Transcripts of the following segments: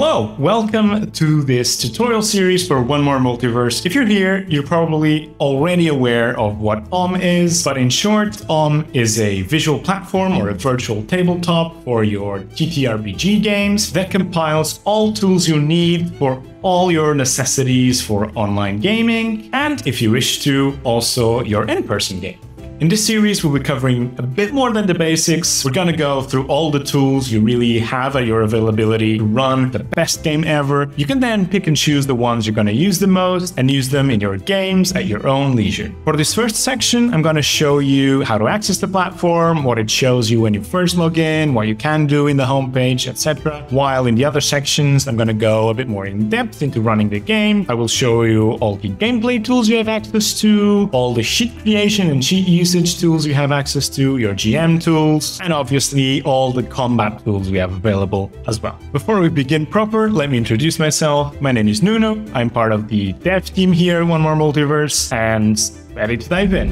Hello, welcome to this tutorial series for One More Multiverse. If you're here, you're probably already aware of what is, but in short, is a visual platform or a virtual tabletop for your TTRPG games that compiles all tools you need for all your necessities for online gaming, and if you wish to, also your in-person game. In this series, we'll be covering a bit more than the basics. We're gonna go through all the tools you really have at your availability to run the best game ever. You can then pick and choose the ones you're gonna use the most and use them in your games at your own leisure. For this first section, I'm gonna show you how to access the platform, what it shows you when you first log in, what you can do in the homepage, etc. While in the other sections, I'm gonna go a bit more in depth into running the game. I will show you all the gameplay tools you have access to, all the sheet creation and sheet usage tools you have access to, your GM tools, and obviously all the combat tools we have available as well. Before we begin proper, let me introduce myself. My name is Nuno. I'm part of the dev team here at One More Multiverse and ready to dive in.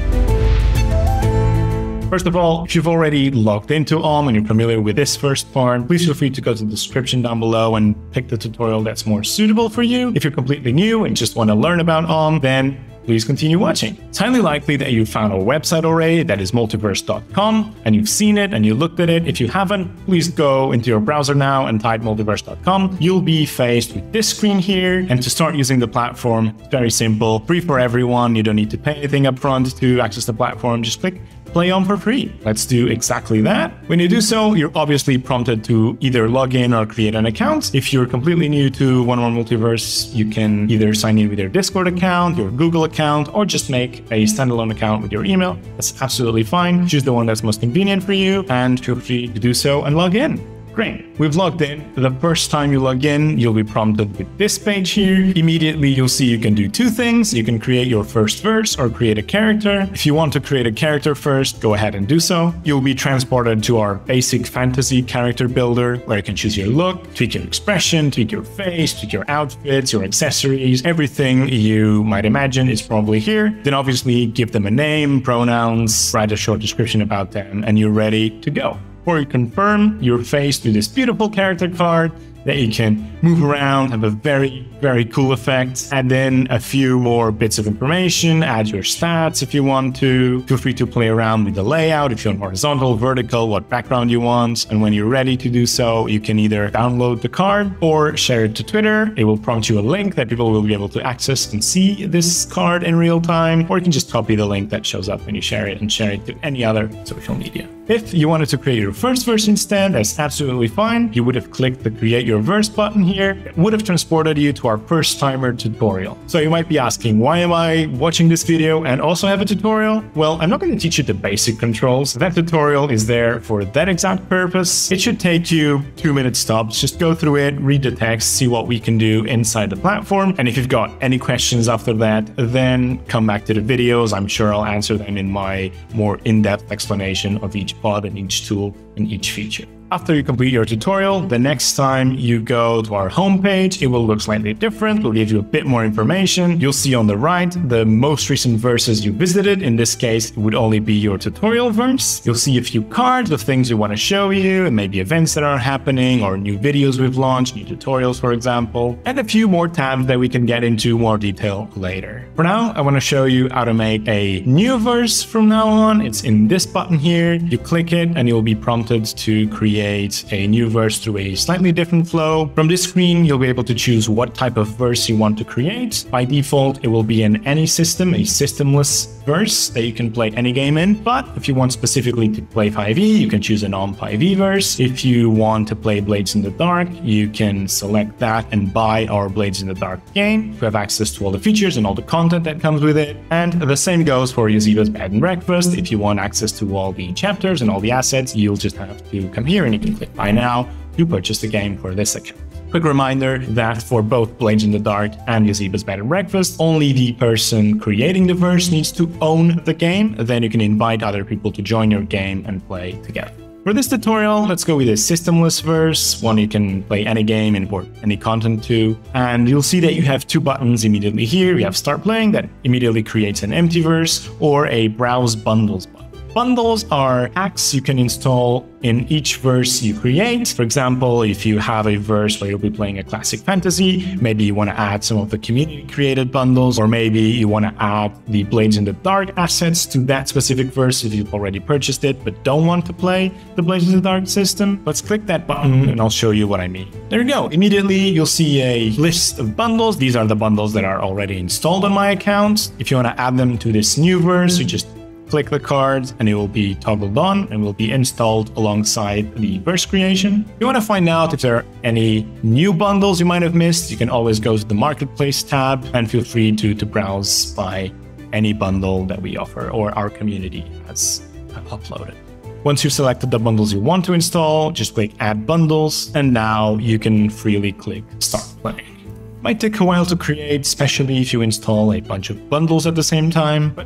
First of all, if you've already logged into and you're familiar with this first part, please feel free to go to the description down below and pick the tutorial that's more suitable for you. If you're completely new and just want to learn about then please continue watching. It's highly likely that you found our website already, that is multiverse.com, and you've seen it and you looked at it. If you haven't, please go into your browser now and type multiverse.com. You'll be faced with this screen here, and to start using the platform, it's very simple, free for everyone. You don't need to pay anything up front to access the platform. Just click play for free. Let's do exactly that. When you do so, you're obviously prompted to either log in or create an account. If you're completely new to One More Multiverse, you can either sign in with your Discord account, your Google account, or just make a standalone account with your email. That's absolutely fine. Choose the one that's most convenient for you and feel free to do so and log in. Great. We've logged in. The first time you log in, you'll be prompted with this page here. Immediately, you'll see you can do two things. You can create your first verse or create a character. If you want to create a character first, go ahead and do so. You'll be transported to our basic fantasy character builder, where you can choose your look, tweak your expression, tweak your face, tweak your outfits, your accessories, everything you might imagine is probably here. Then obviously give them a name, pronouns, write a short description about them, and you're ready to go. Before you confirm, you're faced with this beautiful character card that you can move around, have a very, very cool effect, add in a few more bits of information, add your stats if you want to. Feel free to play around with the layout, if you want horizontal, vertical, what background you want. And when you're ready to do so, you can either download the card or share it to Twitter. It will prompt you a link that people will be able to access and see this card in real time, or you can just copy the link that shows up when you share it and share it to any other social media. If you wanted to create your first verse instead, that's absolutely fine. You would have clicked the Create Your Verse button here. It would have transported you to our first timer tutorial. So you might be asking, why am I watching this video and also have a tutorial? Well, I'm not going to teach you the basic controls. That tutorial is there for that exact purpose. It should take you 2 minutes tops. Just go through it, read the text, see what we can do inside the platform. And if you've got any questions after that, then come back to the videos. I'm sure I'll answer them in my more in-depth explanation of each pod and each tool and each feature. After you complete your tutorial, the next time you go to our homepage, it will look slightly different. We'll give you a bit more information. You'll see on the right the most recent verses you visited. In this case, it would only be your tutorial verse. You'll see a few cards of things we want to show you, and maybe events that are happening or new videos we've launched, new tutorials, for example, and a few more tabs that we can get into more detail later. For now, I want to show you how to make a new verse from now on. It's in this button here. You click it and you'll be prompted to create a new verse through a slightly different flow. From this screen, you'll be able to choose what type of verse you want to create. By default, it will be in any system, a systemless verse that you can play any game in. But if you want specifically to play 5e, you can choose a non-5e verse. If you want to play Blades in the Dark, you can select that and buy our Blades in the Dark game to have access to all the features and all the content that comes with it. And the same goes for Yoziba's Bed and Breakfast. If you want access to all the chapters and all the assets, you'll just have to come here and you can click Buy Now to purchase the game for this account. Quick reminder that for both Blades in the Dark and Yoziba's Bed and Breakfast, only the person creating the verse needs to own the game. Then you can invite other people to join your game and play together. For this tutorial, let's go with a systemless verse, one you can play any game, import any content to, and you'll see that you have two buttons immediately here. You have Start Playing, that immediately creates an empty verse, or a Browse Bundles button. Bundles are packs you can install in each verse you create. For example, if you have a verse where you'll be playing a classic fantasy, maybe you want to add some of the community-created bundles, or maybe you want to add the Blades in the Dark assets to that specific verse if you've already purchased it but don't want to play the Blades in the Dark system. Let's click that button and I'll show you what I mean. There you go. Immediately, you'll see a list of bundles. These are the bundles that are already installed on my account. If you want to add them to this new verse, you just click the card and it will be toggled on and will be installed alongside the verse creation. If you want to find out if there are any new bundles you might have missed, you can always go to the Marketplace tab and feel free to browse by any bundle that we offer or our community has uploaded. Once you've selected the bundles you want to install, just click Add Bundles, and now you can freely click Start Playing. It might take a while to create, especially if you install a bunch of bundles at the same time, but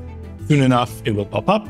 soon enough, it will pop up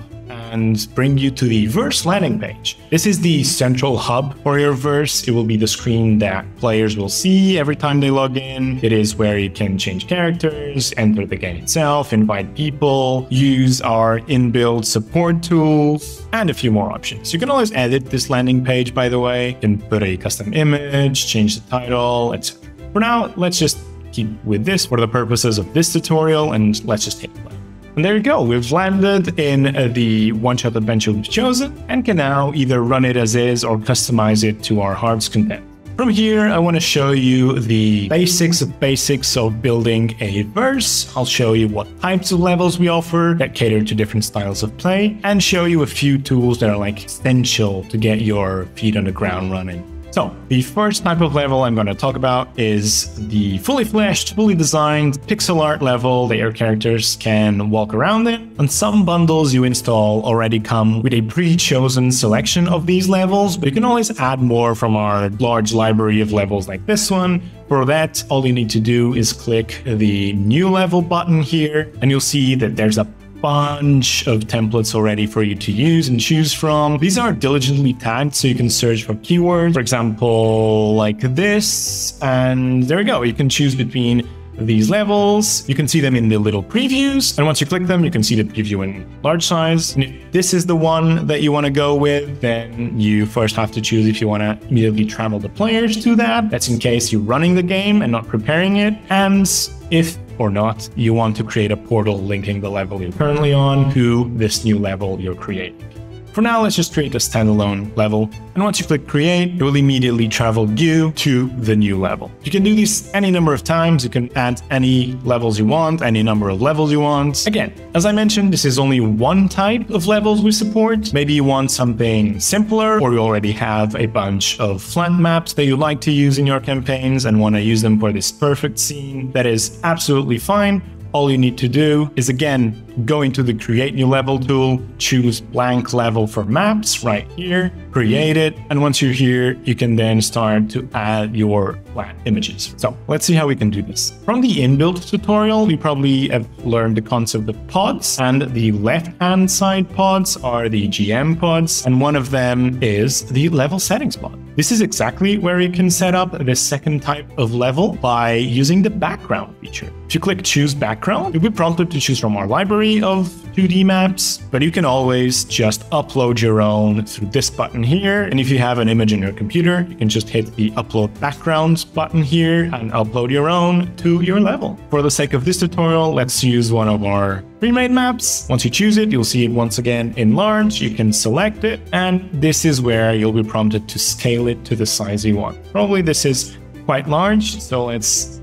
and bring you to the verse landing page. This is the central hub for your verse. It will be the screen that players will see every time they log in. It is where you can change characters, enter the game itself, invite people, use our inbuilt support tools, and a few more options. You can always edit this landing page, by the way. You can put a custom image, change the title, etc. For now, let's just keep with this for the purposes of this tutorial, and let's just hit play. And there you go, we've landed in the one-shot adventure we've chosen and can now either run it as is or customize it to our heart's content. From here, I want to show you the basics of building a verse. I'll show you what types of levels we offer that cater to different styles of play, and show you a few tools that are like essential to get your feet on the ground running. So, the first type of level I'm going to talk about is the fully fleshed, fully designed pixel art level that your characters can walk around in. And some bundles you install already come with a pre-chosen selection of these levels, but you can always add more from our large library of levels like this one. For that, all you need to do is click the New Level button here, and you'll see that there's a bunch of templates already for you to use and choose from. These are diligently tagged so you can search for keywords, for example, like this, and there we go. You can choose between these levels. You can see them in the little previews, and once you click them, you can see the preview in large size. And if this is the one that you want to go with, then you first have to choose if you want to immediately travel the players to that. That's in case you're running the game and not preparing it, and if or not, you want to create a portal linking the level you're currently on to this new level you're creating. For now, let's just create a standalone level. And once you click create, it will immediately travel you to the new level. You can do this any number of times. You can add any levels you want, any number of levels you want. Again, as I mentioned, this is only one type of levels we support. Maybe you want something simpler, or you already have a bunch of flat maps that you like to use in your campaigns and want to use them for this perfect scene. That is absolutely fine. All you need to do is, again, go into the Create New Level tool, choose Blank Level for Maps right here, create it, and once you're here, you can then start to add your flat images. So let's see how we can do this. From the inbuilt tutorial, you probably have learned the concept of pods, and the left-hand side pods are the GM pods, and one of them is the level settings pod. This is exactly where you can set up the second type of level by using the background feature. If you click choose background, you'll be prompted to choose from our library of 2D maps, but you can always just upload your own through this button here. And if you have an image in your computer, you can just hit the upload backgrounds button here and upload your own to your level. For the sake of this tutorial, let's use one of our pre-made maps. Once you choose it, you'll see it once again in large. You can select it, and this is where you'll be prompted to scale it to the size you want. Probably this is quite large, so let's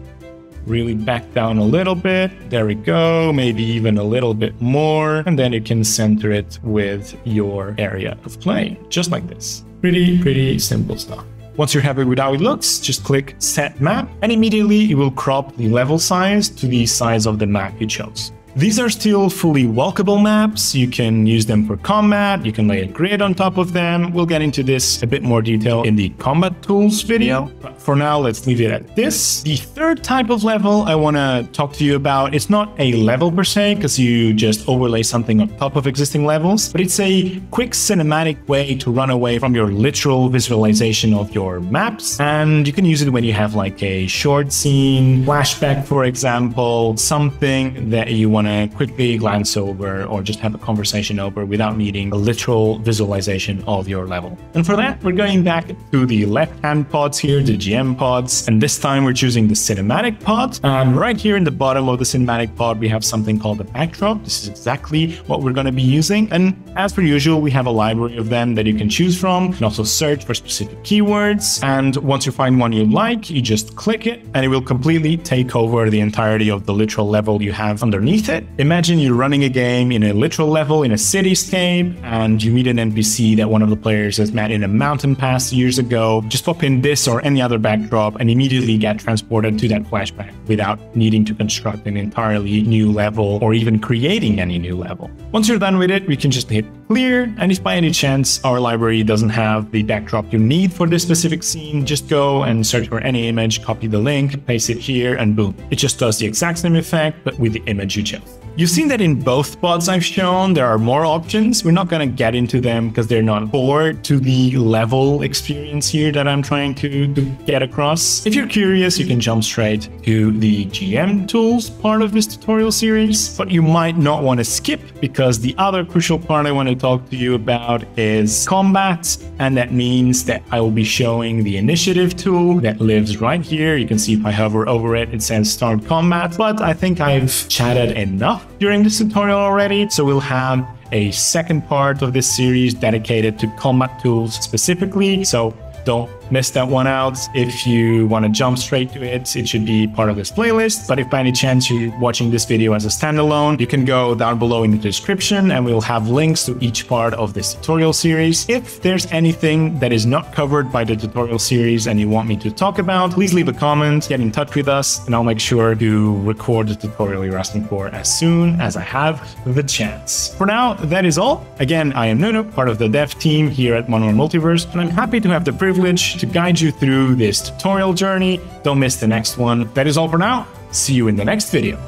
really back down a little bit. There we go, maybe even a little bit more, and then you can center it with your area of play, just like this. Pretty simple stuff. Once you're happy with how it looks, just click Set Map, and immediately it will crop the level size to the size of the map you chose. These are still fully walkable maps. You can use them for combat, you can lay a grid on top of them. We'll get into this a bit more detail in the combat tools video, but for now, let's leave it at this. The third type of level I want to talk to you about, it's not a level per se, because you just overlay something on top of existing levels, but it's a quick cinematic way to run away from your literal visualization of your maps. And you can use it when you have like a short scene, flashback, for example, something that you want to to quickly glance over or just have a conversation over without needing a literal visualization of your level. And for that, we're going back to the left-hand pods here, the GM pods, and this time we're choosing the cinematic pod. And right here in the bottom of the cinematic pod, we have something called a backdrop. This is exactly what we're going to be using. And as per usual, we have a library of them that you can choose from. You can also search for specific keywords. And once you find one you like, you just click it and it will completely take over the entirety of the literal level you have underneath it. Imagine you're running a game in a literal level in a cityscape and you meet an NPC that one of the players has met in a mountain pass years ago. Just pop in this or any other backdrop and immediately get transported to that flashback without needing to construct an entirely new level or even creating any new level. Once you're done with it, we can just hit clear, and if by any chance our library doesn't have the backdrop you need for this specific scene, just go and search for any image, copy the link, paste it here, and boom. It just does the exact same effect, but with the image you chose. You've seen that in both pods I've shown, there are more options. We're not going to get into them because they're not core to the level experience here that I'm trying to get across. If you're curious, you can jump straight to the GM tools part of this tutorial series, but you might not want to skip because the other crucial part I want to talk to you about is combat, and that means that I will be showing the initiative tool that lives right here. You can see if I hover over it, it says start combat, but I think I've chatted enough during this tutorial already, so we'll have a second part of this series dedicated to combat tools specifically, so don't miss that one out. If you want to jump straight to it, it should be part of this playlist. But if by any chance you're watching this video as a standalone, you can go down below in the description and we'll have links to each part of this tutorial series. If there's anything that is not covered by the tutorial series and you want me to talk about, please leave a comment, get in touch with us, and I'll make sure to record the tutorial you're asking for as soon as I have the chance. For now, that is all. Again, I am Nuno, part of the dev team here at One More Multiverse, and I'm happy to have the privilege to guide you through this tutorial journey. Don't miss the next one. That is all for now. See you in the next video.